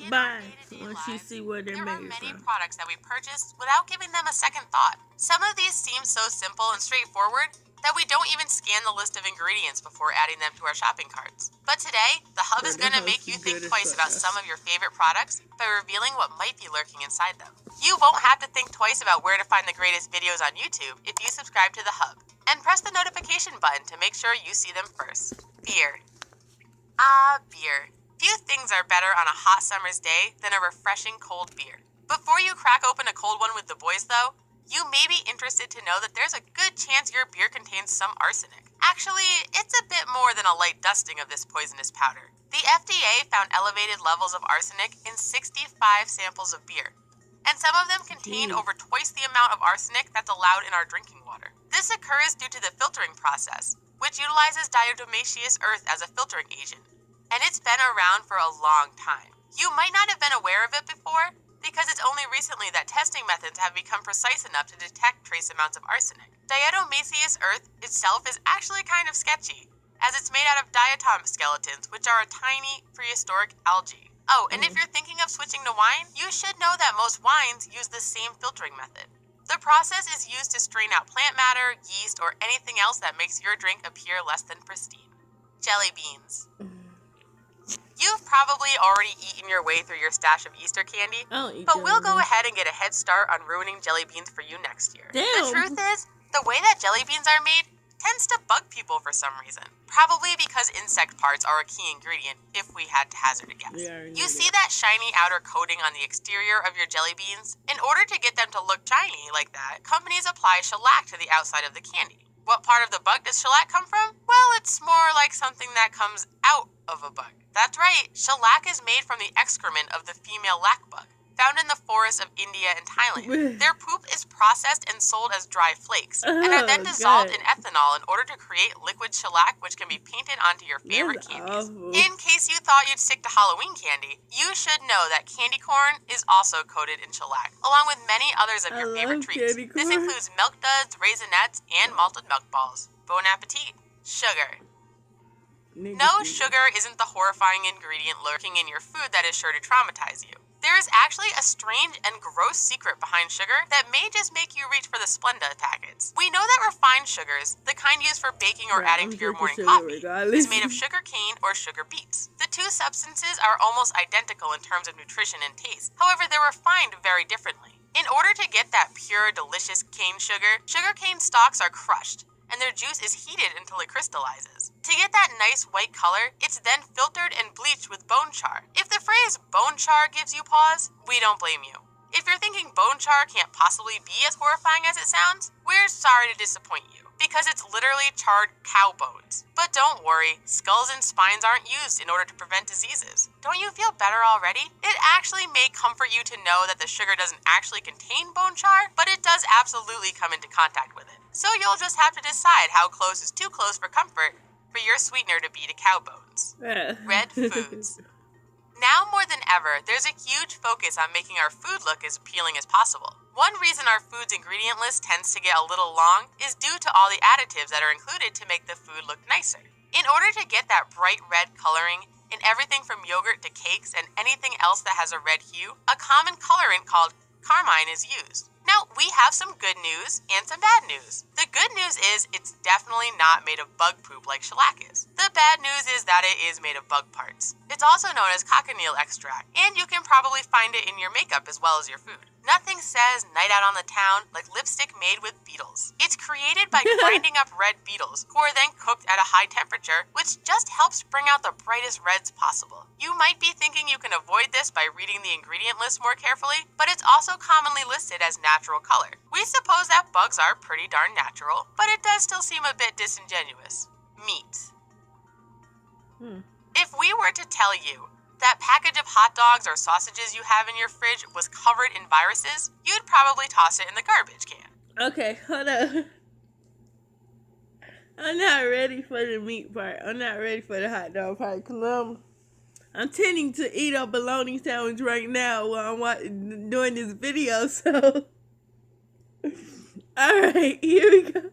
not buy once you see where they're made from. There are many products that we purchase without giving them a second thought. Some of these seem so simple and straightforward that we don't even scan the list of ingredients before adding them to our shopping carts. But today, the Hub is going to make you think twice about some of your favorite products by revealing what might be lurking inside them. You won't have to think twice about where to find the greatest videos on YouTube if you subscribe to the Hub. And press the notification button to make sure you see them first. Beer. Beer. Few things are better on a hot summer's day than a refreshing cold beer. Before you crack open a cold one with the boys, though, you may be interested to know that there's a good chance your beer contains some arsenic. Actually, it's a bit more than a light dusting of this poisonous powder. The FDA found elevated levels of arsenic in 65 samples of beer, and some of them contain over twice the amount of arsenic that's allowed in our drinking water. This occurs due to the filtering process, which utilizes diatomaceous earth as a filtering agent, and it's been around for a long time. You might not have been aware of it before, because it's only recently that testing methods have become precise enough to detect trace amounts of arsenic. Diatomaceous earth itself is actually kind of sketchy, as it's made out of diatom skeletons, which are a tiny prehistoric algae. Oh, and if you're thinking of switching to wine, you should know that most wines use the same filtering method. The process is used to strain out plant matter, yeast, or anything else that makes your drink appear less than pristine. Jelly beans. You've probably already eaten your way through your stash of Easter candy, but we'll go ahead and get a head start on ruining jelly beans for you next year. Damn. The truth is, the way that jelly beans are made tends to bug people for some reason. Probably because insect parts are a key ingredient, if we had to hazard a guess. You see that shiny outer coating on the exterior of your jelly beans? In order to get them to look shiny like that, companies apply shellac to the outside of the candy. What part of the bug does shellac come from? Well, it's more like something that comes out of a bug. That's right, shellac is made from the excrement of the female lac bug, found in the forests of India and Thailand. Their poop is processed and sold as dry flakes, and are then dissolved in ethanol in order to create liquid shellac, which can be painted onto your favorite candies. In case you thought you'd stick to Halloween candy, you should know that candy corn is also coated in shellac, along with many others of your favorite treats. This includes Milk Duds, Raisinets, and malted milk balls. Bon appetit. Sugar. No, sugar isn't the horrifying ingredient lurking in your food that is sure to traumatize you. There is actually a strange and gross secret behind sugar that may just make you reach for the Splenda packets. We know that refined sugars, the kind used for baking or adding to your morning coffee, is made of sugar cane or sugar beets. The two substances are almost identical in terms of nutrition and taste. However, they're refined very differently. In order to get that pure, delicious cane sugar, sugar cane stalks are crushed, and their juice is heated until it crystallizes. To get that nice white color, it's then filtered and bleached with bone char. If the phrase bone char gives you pause, we don't blame you. If you're thinking bone char can't possibly be as horrifying as it sounds, we're sorry to disappoint you, because it's literally charred cow bones. But don't worry, skulls and spines aren't used in order to prevent diseases. Don't you feel better already? It actually may comfort you to know that the sugar doesn't actually contain bone char, but it does absolutely come into contact with it. So you'll just have to decide how close is too close for comfort for your sweetener to be to cow bones. Red foods. Now more than ever, there's a huge focus on making our food look as appealing as possible. One reason our food's ingredient list tends to get a little long is due to all the additives that are included to make the food look nicer. In order to get that bright red coloring in everything from yogurt to cakes and anything else that has a red hue, a common colorant called carmine is used. Now, we have some good news and some bad news. The good news is it's definitely not made of bug poop like shellac is. The bad news is that it is made of bug parts. It's also known as cochineal extract, and you can probably find it in your makeup as well as your food. Nothing says night out on the town like lipstick made with beetles. It's created by grinding up red beetles, who are then cooked at a high temperature, which just helps bring out the brightest reds possible. You might be thinking you can avoid this by reading the ingredient list more carefully, but it's also commonly listed as natural color. We suppose that bugs are pretty darn natural, but it does still seem a bit disingenuous. Meat. If we were to tell you that package of hot dogs or sausages you have in your fridge was covered in viruses, you'd probably toss it in the garbage can. Okay, hold up. I'm not ready for the meat part. I'm not ready for the hot dog part, because I'm tending to eat a bologna sandwich right now while I'm doing this video, so... Alright, here we go.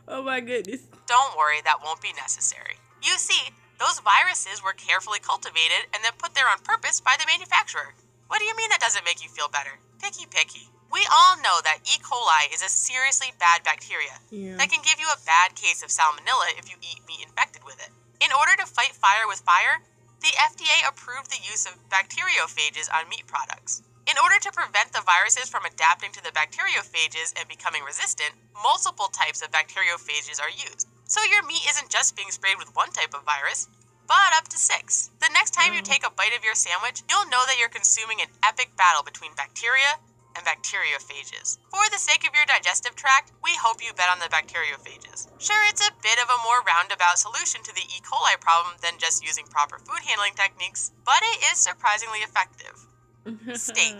Oh my goodness. Don't worry, that won't be necessary. You see, Those viruses were carefully cultivated and then put there on purpose by the manufacturer. What do you mean that doesn't make you feel better? Picky. We all know that E. coli is a seriously bad bacteria that can give you a bad case of salmonella if you eat meat infected with it. In order to fight fire with fire, the FDA approved the use of bacteriophages on meat products. In order to prevent the viruses from adapting to the bacteriophages and becoming resistant, multiple types of bacteriophages are used. So your meat isn't just being sprayed with one type of virus, but up to 6. The next time you take a bite of your sandwich, you'll know that you're consuming an epic battle between bacteria and bacteriophages. For the sake of your digestive tract, we hope you bet on the bacteriophages. Sure, it's a bit of a more roundabout solution to the E. coli problem than just using proper food handling techniques, but it is surprisingly effective. Steak.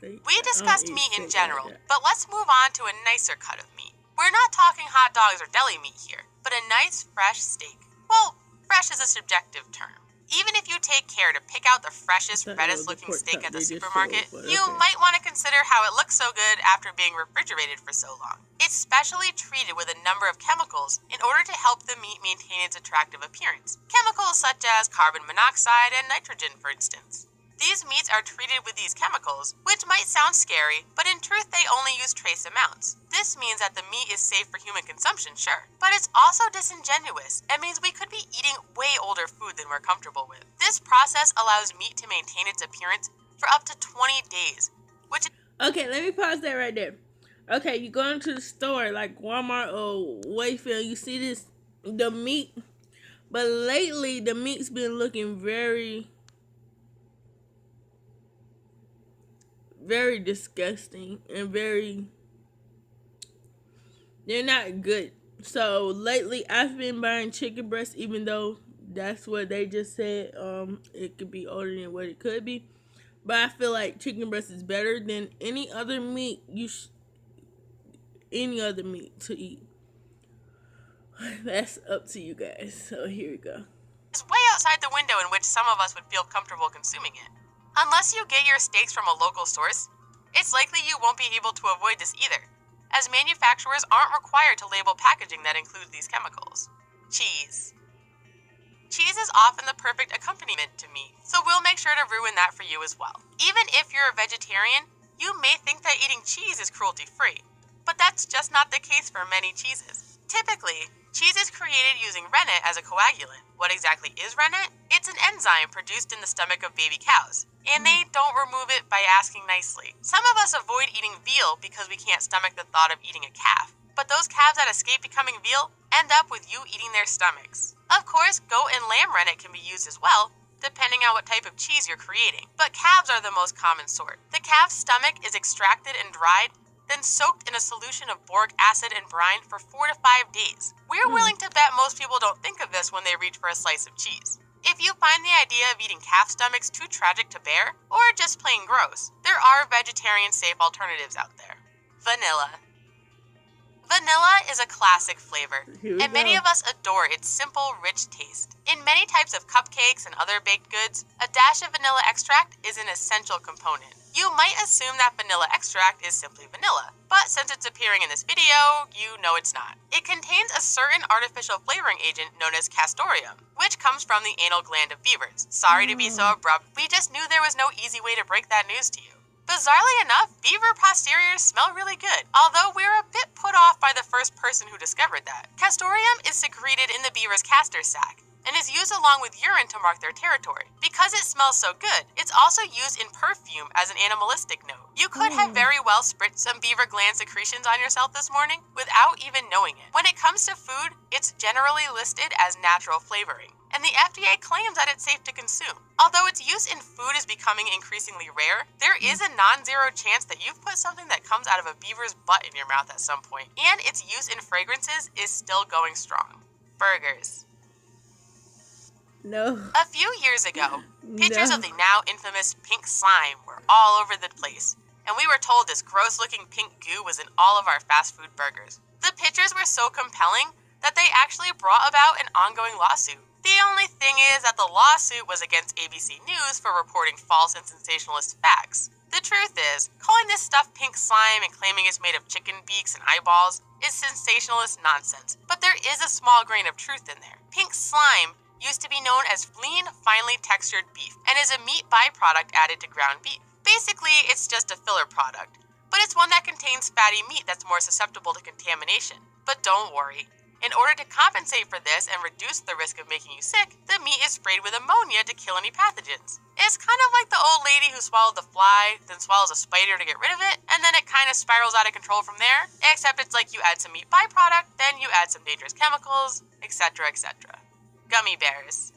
We discussed meat in general, but let's move on to a nicer cut of meat. We're not talking hot dogs or deli meat here, but a nice fresh steak. Well, fresh is a subjective term. Even if you take care to pick out the freshest, reddest looking steak at the supermarket, you might want to consider how it looks so good after being refrigerated for so long. It's specially treated with a number of chemicals in order to help the meat maintain its attractive appearance. Chemicals such as carbon monoxide and nitrogen, for instance. These meats are treated with these chemicals, which might sound scary, but in truth they only use trace amounts. This means that the meat is safe for human consumption, sure, but it's also disingenuous and means we could be eating way older food than we're comfortable with. This process allows meat to maintain its appearance for up to 20 days, which... Okay, let me pause that right there. Okay, you go into the store like Walmart or Wayfield, you see the meat, but lately the meat's been looking very disgusting and they're not good. So lately I've been buying chicken breast, even though that's what they just said, it could be older than what it could be, but I feel like chicken breast is better than any other meat to eat. That's up to you guys. So here we go. It's way outside the window in which some of us would feel comfortable consuming it. Unless you get your steaks from a local source, it's likely you won't be able to avoid this either, as manufacturers aren't required to label packaging that includes these chemicals. Cheese. Cheese is often the perfect accompaniment to meat, so we'll make sure to ruin that for you as well. Even if you're a vegetarian, you may think that eating cheese is cruelty-free, but that's just not the case for many cheeses. Typically, cheese is created using rennet as a coagulant. What exactly is rennet? It's an enzyme produced in the stomach of baby cows, and they don't remove it by asking nicely. Some of us avoid eating veal because we can't stomach the thought of eating a calf, but those calves that escape becoming veal end up with you eating their stomachs. Of course, goat and lamb rennet can be used as well, depending on what type of cheese you're creating, but calves are the most common sort. The calf's stomach is extracted and dried, then soaked in a solution of boric acid and brined for 4 to 5 days. We're willing to bet most people don't think of this when they reach for a slice of cheese. If you find the idea of eating calf stomachs too tragic to bear, or just plain gross, there are vegetarian-safe alternatives out there. Vanilla. Vanilla is a classic flavor, and many of us adore its simple, rich taste. In many types of cupcakes and other baked goods, a dash of vanilla extract is an essential component. You might assume that vanilla extract is simply vanilla, but since it's appearing in this video, you know it's not. It contains a certain artificial flavoring agent known as castoreum, which comes from the anal gland of beavers. Sorry to be so abrupt, we just knew there was no easy way to break that news to you. Bizarrely enough, beaver posteriors smell really good, although we're a bit put off by the first person who discovered that. Castoreum is secreted in the beaver's castor sac, and is used along with urine to mark their territory. Because it smells so good, it's also used in perfume as an animalistic note. You could have very well spritzed some beaver gland secretions on yourself this morning without even knowing it. When it comes to food, it's generally listed as natural flavoring, and the FDA claims that it's safe to consume. Although its use in food is becoming increasingly rare, there is a non-zero chance that you've put something that comes out of a beaver's butt in your mouth at some point, and its use in fragrances is still going strong. Burgers. No. A few years ago, pictures of the now infamous pink slime were all over the place, and we were told this gross-looking pink goo was in all of our fast food burgers. The pictures were so compelling that they actually brought about an ongoing lawsuit. The only thing is that the lawsuit was against ABC News for reporting false and sensationalist facts. The truth is, calling this stuff pink slime and claiming it's made of chicken beaks and eyeballs is sensationalist nonsense, but there is a small grain of truth in there. Pink slime used to be known as lean, finely textured beef, and is a meat byproduct added to ground beef. Basically, it's just a filler product, but it's one that contains fatty meat that's more susceptible to contamination. But don't worry. In order to compensate for this and reduce the risk of making you sick, the meat is sprayed with ammonia to kill any pathogens. It's kind of like the old lady who swallowed the fly, then swallows a spider to get rid of it, and then it kind of spirals out of control from there, except it's like you add some meat byproduct, then you add some dangerous chemicals, etc., etc. Gummy bears.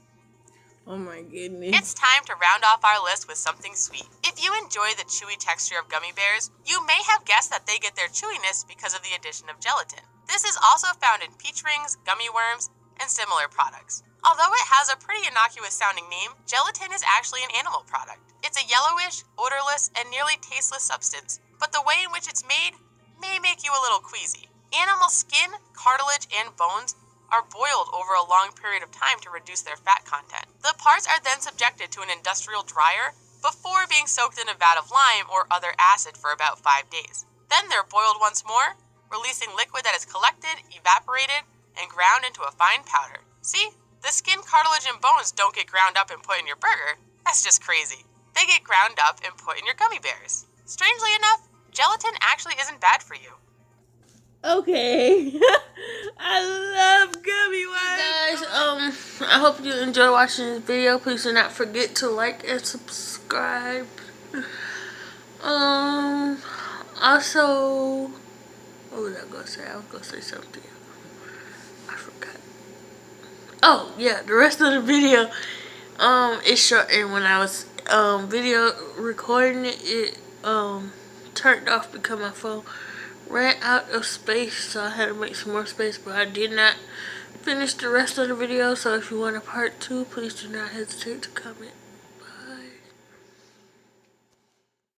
Oh my goodness. It's time to round off our list with something sweet. If you enjoy the chewy texture of gummy bears, you may have guessed that they get their chewiness because of the addition of gelatin. This is also found in peach rings, gummy worms, and similar products. Although it has a pretty innocuous sounding name, gelatin is actually an animal product. It's a yellowish, odorless, and nearly tasteless substance, but the way in which it's made may make you a little queasy. Animal skin, cartilage, and bones are boiled over a long period of time to reduce their fat content. The parts are then subjected to an industrial dryer before being soaked in a vat of lime or other acid for about 5 days. Then they're boiled once more, releasing liquid that is collected, evaporated, and ground into a fine powder. See? The skin, cartilage, and bones don't get ground up and put in your burger. That's just crazy. They get ground up and put in your gummy bears. Strangely enough, gelatin actually isn't bad for you. Okay. I love gummy worms. Guys, I hope you enjoy watching this video. Please do not forget to like and subscribe. Also, what was I gonna say? I was gonna say something. I forgot. Oh yeah, the rest of the video is short, and when I was video recording it, it turned off because my phone ran out of space, so I had to make some more space, but I did not finish the rest of the video. So if you want a part 2, please do not hesitate to comment.